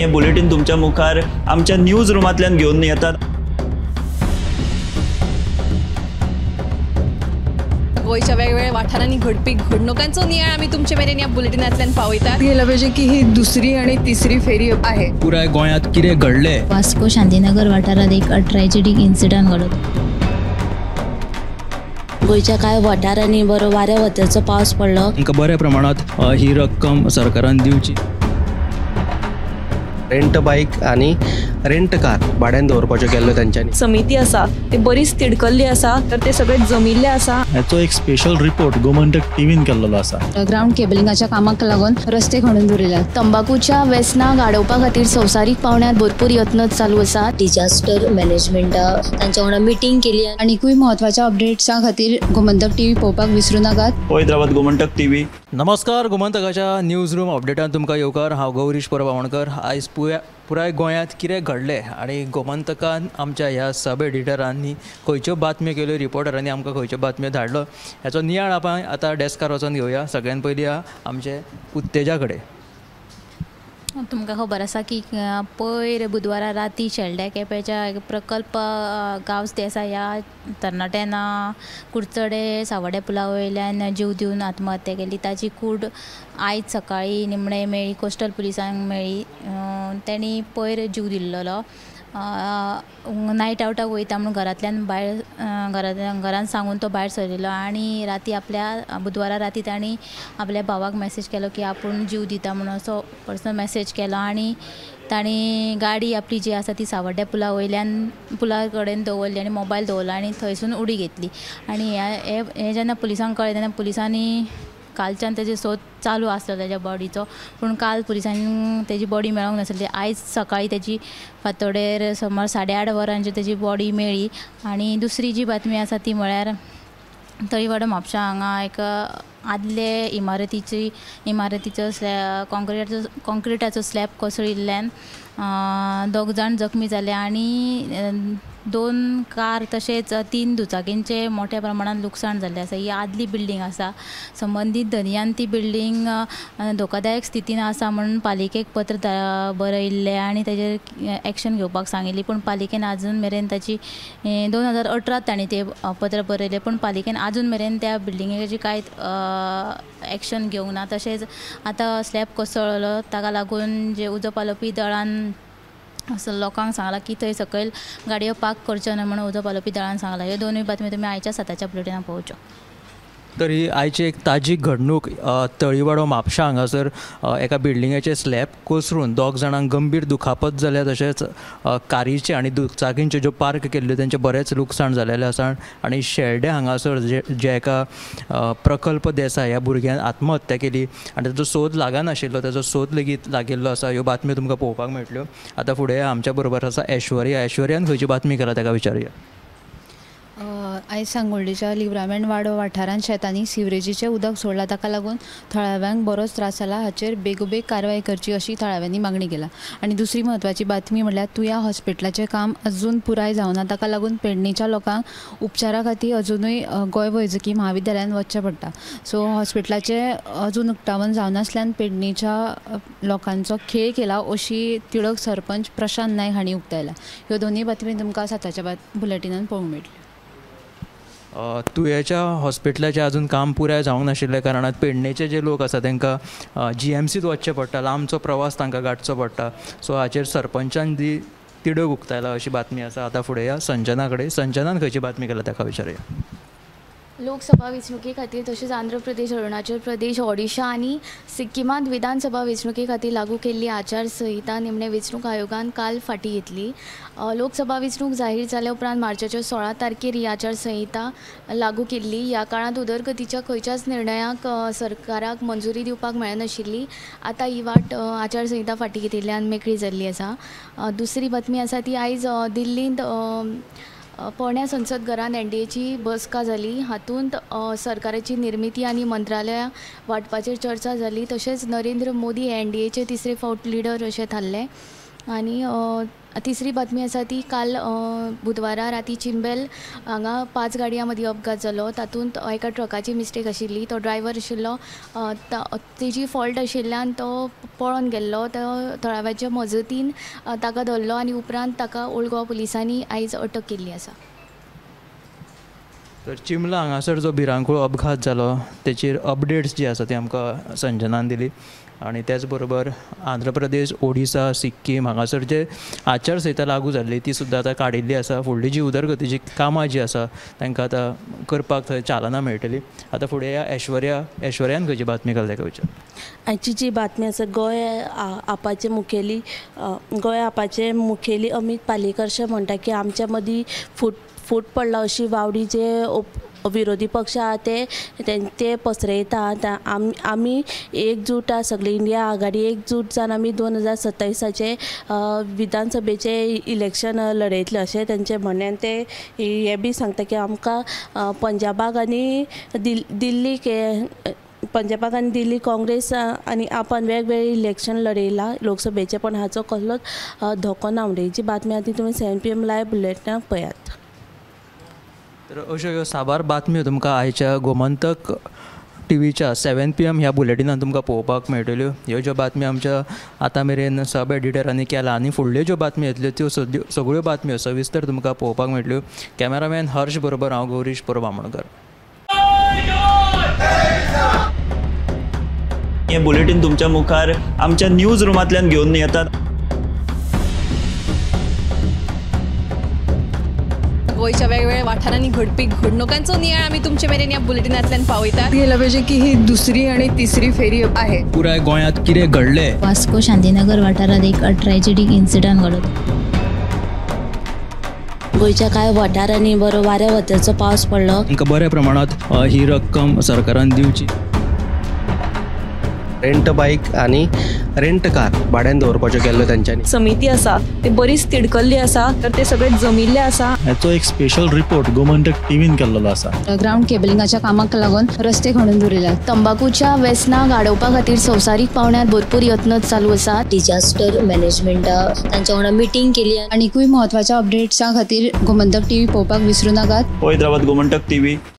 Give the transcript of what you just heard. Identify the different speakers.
Speaker 1: हे बुलेटिन तुमच्या मुखार आमच्या न्यूज रूमांतल्यान घेवन येतात।
Speaker 2: गोयच्या वेगवेगळ्या वाठारांनी घडपी घडणुकांचो नियाळ आमी तुमचे मेरेन ह्या बुलेटिनांतल्यान पावयतात। गेल्या पाहिजे की ही दुसरी आणि तिसरी फेरी आहे।
Speaker 3: पुराय गोंयांत कितें घडलें?
Speaker 4: वास्को शांतीनगर वाठारात एक ट्रॅजेडीक इन्सिडंट घडलो। गोयच्या कांय वाठारांनी बरो वाऱ्या वताचो पावस पडलो।
Speaker 3: तांकां बऱ्या प्रमाणात ही रक्कम सरकारान दिवची।
Speaker 5: रेंट बाईक आणि रेंट कार भाड्यान दवरपाच्यो केल्ल्यो तांच्यांनी।
Speaker 6: समिती आसा ती बरीच तिडकल्ली आसा, तर ते सगळे जमिल्ले आसा।
Speaker 7: हाचो एक स्पेशल रिपोर्ट गोमंतक टीव्हीन केल्लो आसा।
Speaker 2: ग्राउंड केबलिंगाच्या कामाक लागून रस्ते खणून दवरिल्यात।
Speaker 4: तंबाखूच्या व्यसनाक आडोवपा खातीर संवसारीक पावंड्यार भरपूर यत्न चालू आसा। डिजास्टर मॅनेजमेंट तांच्या वांगडा मिटींग केली।
Speaker 2: आनीकूय म्हत्वाच्या अपडेट्सां खातीर गोमंतक टीव्ही पळोवपाक विसरूं नाकात।
Speaker 1: पळयत रावात गोमंतक टीव्ही।
Speaker 3: नमस्कार, गोमंतकाच्या न्यूज रूम अपडेटान तुमकां येवकार। हांव गौरीश परबावणकर। आयज पुराय गोंयांत कितें घडलें आनी गोमंतकान आमच्या ह्या सब एडिटरांनी खंयच्यो बातम्यो केल्यो, रिपोर्टरांनी आमकां खंयच्यो बातम्यो धाडलो, हाचो नियाळ आपण आतां डेस्कार वचून घेवया। सगळ्यान पयलीं आमचे उत्तेजा कडेन।
Speaker 4: तुमकां खबर आसा की पयर बुधवारा राती शेल्ड्या केपेंच्या प्रकल्प गांवस देसाय ह्या तरणाट्यान कुडचडे सावड्ड्या पुला वयल्यान जीव दिवन आत्महत्या केली। ताची कूड आयज सकाळी निमणे मेळ्ळी, कोस्टल पुलिसांक मेळ्ळी। तेणी पयर जीव दिल्लो। नायट आवटाक वयता म्हणून घरांतल्यान भायर घरान सांगून तो भायर सरिल्लो आनी राती आपल्या बुधवारा राती तांणी आपल्या भावाक मॅसेज केलो की आपूण जीव दिता म्हणून असो पर्सनल मॅसेज केलो। आनी तांणी गाडी आपली जी आसा ती सावड्ड्या पुला कडेन दवरली आनी मोबायल दवरलो आनी थंयसून उडी घेतली। आनी हे जेन्ना पुलिसांक कळ्ळें तेन्ना पुलिसांनी कालच्यान तेजे सोद चालू आसलो तेज्या बॉडीचो, पूण काल पुलिसांनी तेजी बॉडी मेळोंक नासली। आयज सकाळी तेजी फांतोडेर सुमार 8:30 वरांचेर तेजी बॉडी मेळ्ळी। आनी दुसरी जी बातमी आसा ती म्हळ्यार तळीवाडा म्हापशा हांगा एक आदले इमारतीचो कॉन्क्रिटाचो स्लॅब कोसळिल्ल्यान 2 जाण जखमी जाले आनी 2 कार तशेंच 3 दुचाकींचे मोठ्या प्रमाणात लुकसाण जाल्लें आसा। ही आदली बिल्डींग आसा। संबंधीत दर्यान ती बिल्डींग धोकादायक स्थितीन आसा म्हणून पालिकेक पत्र बरयल्लें आनी तेजेर एक्शन घेवपाक सांगिल्ली, पूण पालिकेन आजून मेरेन ताची 2018 तांणी तें पत्र बरयलें, पूण पालिकेन आजून मेरेन त्या बिल्डिंगेची कांय एक्शन घेवंक ना। तशेंच आतां स्लॅब कोसळ्ळो ताका लागून जे उजो पालोवपी दळान असं लोकांक सांगलां की थंय सकयल गाडयो पार्क करच्यो न्हय म्हणून उजो पालोवपी दळान सांगलां। ह्यो दोनूय बातम्यो तुमी आयच्या 7च्या बुलेटिनान पळोवच्यो।
Speaker 3: तर ही आयची एक ताजी घडणूक तळीवाडो म्हापशा हांगासर एका बिल्डिंगेचे स्लॅब कोसळून 2 जाणांक गंभीर दुखापत जाल्या। तशेंच कारीचे आनी दुचाकींच्यो ज्यो पार्क केल्ल्यो तेंचे बरेंच लुकसाण जाल्लेलें आसा। आनी शेल्ड्या हांगासर जे एका प्रकल्प देसाय ह्या भुरग्यान आत्महत्या केली आनी ताचो सोद लागनाशिल्लो, ताचो सोद लेगीत लागिल्लो आसा। ह्यो बातम्यो तुमकां पळोवपाक मेळटल्यो। आतां फुडें आमच्या बरोबर आसा ऐश्वर्यान खंयची बातमी केला ताका विचारया।
Speaker 2: आयज सांगोळडीच्या लिब्रामेंट वाडो वाठारांत शेतांनी सिवरेजीचें उदक सोडलां, ताका लागून थळाव्यांक बरोच त्रास जाला। हाचेर बेगोबेग कारवाय करची अशी थळाव्यांनी मागणी केला। आनी दुसरी म्हत्वाची बातमी म्हणल्यार तुया हॉस्पिटलाचें काम अजून पुराय जावना, ताका लागून पेडणेच्या लोकांक उपचारा खातीर अजुनूय गोंय वैजकी म्हाविद्यालयान वचचें पडटा। सो हॉस्पिटलाचें अजून उक्तावण जावनासल्यान पेडणेच्या लोकांचो खेळ केला अशी तिडक सरपंच प्रशांत नायक हांणी उक्तायला। ह्यो दोनूय बातमी तुमकां 7च्या बुलेटिनान पळोवंक मेळटल्यो।
Speaker 3: तुयेच्या हॉस्पिटलाचें अजून काम पुराय जावंक नाशिल्ल्या कारणान पेडणेचे जे लोक आसा तांकां GMCत वचचें पडटा, लांबचो प्रवास तांकां गाठचो पडटा। सो हाचेर सरपंचान तिडक उक्तायला अशी बातमी आसा। आतां फुडें या संजना कडेन। संजनान खंयची बातमी केला ताका विचारया।
Speaker 8: लोकसभा वेंचणुके खातीर तशेंच आंध्र प्रदेश, अरुणाचल प्रदेश, ओडिशा आनी सिक्किमांत विधानसभा वेंचणुके खातीर लागू केल्ली आचारसंहिता निमणे वेंचणूक आयोगान काल फाटीं घेतली। लोकसभा वेंचणूक जाहीर जाल्या उपरांत मार्चाच्या 16 तारखेर ही आचारसंहिता लागू केल्ली। ह्या काळांत उदरगतीच्या खंयच्याच निर्णयाक सरकाराक मंजुरी दिवपाक मेळनाशिल्ली। आतां ही वाट आचारसंहिता फाटीं घेतिल्ल्यान मेकळी जाल्ली आसा। दुसरी बातमी आसा ती आयज दिल्लींत पोरण्या संसद घरान NDAची बसका जाली। हातूंत सरकाराची निर्मिती आनी मंत्रालयां वांटपाचेर चर्चा जाली। तशेंच नरेंद्र मोदी हे NDAचे 3रे फावट लिडर अशें थारले। आनी तिसरी बातमी आसा ती काल बुधवारा राती चिंबेल हांगा 5 गाडयां मदीं अपघात जालो. तातूंत एका ट्रकाची मिस्टेक आशिल्ली. तो ड्रायव्हर आशिल्लो तेजी फॉल्ट आशिल्ल्यान तो पळोवन गेल्लो. तो थळाव्याच्या मजतीन ताका धरलो आनी उपरांत ताका ओल्ड गोवा पुलिसांनी आयज अटक केल्ली आसा.
Speaker 3: तर चिंबला हांगासर जो भिरांकूळ अपघात जालो तेचेर अपडेट्स जी आसा ती आमकां संजनान दिली. आनी त्याच बरोबर आंध्र प्रदेश, ओडिसा, सिक्कीम हांगासर जे आचारसंहिता लागू जाल्ली ती सुद्दां आतां काडिल्ली आसा. फुडली जी उदरगतीची कामां जी आसा तांकां आतां करपाक थंय चालना मेळटली. आतां फुडें या ऐश्वर्यान खंयची बातमी घालता काय विचार.
Speaker 9: आयची जी बातमी आसा गोंय आपाचे मुखेली अमित पालेकरशे म्हणटा की आमच्या मदीं फूट पडला अशी वावडी जे विरोधी पक्ष आहा ते पसरयता. आमी एकजूट सगळी इंडिया आघाडी एकजूट जावन आमी 2027चे विधानसभेचे इलेक्शन लडयतले अशें तेंचें म्हणणें. ते हे बी सांगता की आमकां पंजाबाक आनी दिल्ली काँग्रेस आनी आपण वेगवेगळे इलेक्शन लडयला लोकसभेचे, पण हाचो कसलोच धोको ना म्हणटा. ही बातमी आहा ती तुमी 7 PM लायव्ह बुलेटिनाक पळयात.
Speaker 3: तर अश्यो ह्यो साबार बातम्यो तुमकां आयच्या गोमंतक टीव्हीच्या 7 PM ह्या बुलेटिनान तुमकां पळोवपाक मेळटल्यो. ह्यो ज्यो बातम्यो आमच्या आतां मेरेन सब एडिटरांनी केला आनी फुडल्यो ज्यो बातम्यो येतल्यो त्यो सगळ्यो बातम्यो सविस्तर तुमकां पळोवपाक मेळटल्यो. कॅमेरामॅन हर्ष बरोबर हांव गौरीश बामणकर.
Speaker 1: हे बुलेटिन तुमच्या मुखार आमच्या न्यूज रुमांतल्यान घेवन येतात.
Speaker 6: गोंयच्या वेगवेगळ्या वाठारांनी घडपी घडणुकांचो नियाळ आमी तुमचे मेरेन ह्या बुलेटिनांतल्यान पावयतात. गेल्या पाहिजे की ही दुसरी आणि तिसरी फेरी आहे.
Speaker 7: पुराय गोंयांत कितें घडलें.
Speaker 4: वास्को शांतीनगर वाठारात एक ट्रॅजेडीक इन्सिडंट घडलो.
Speaker 9: गोंयच्या कांय वाठारांनी बरो वाऱ्या वताचो पावस पडलो.
Speaker 7: आमकां बऱ्या प्रमाणात ही रक्कम सरकारान दिवची.
Speaker 5: रेंट बाईक आणि रेंट कार भाड्यान दवरपाच्यो केल्ल्यो तांच्यांनी.
Speaker 6: समिती आसा ती बरीच तिडकल्ली आसा, तर ते सगळे जमिल्ले आसा.
Speaker 7: हाचो एक स्पेशल रिपोर्ट गोमंतक टीव्हीन केल्लो आसा.
Speaker 2: ग्राउंड केबलिंगाच्या कामाक लागून रस्ते खणून दवरिल्यात.
Speaker 8: तंबाखूच्या व्यसनाक आडोवपा खातीर संवसारीक पावंड्यार भरपूर यत्न चालू आसात.
Speaker 4: डिजास्टर मॅनेजमेंटा तांच्या वांगडा मिटींग केली.
Speaker 2: आनीकूय महत्वाच्या अपडेट्सां खातीर गोमंतक टीव्ही पळोवपाक विसरूं नाकात.
Speaker 1: हैदराबाद गोमंतक टीव्ही.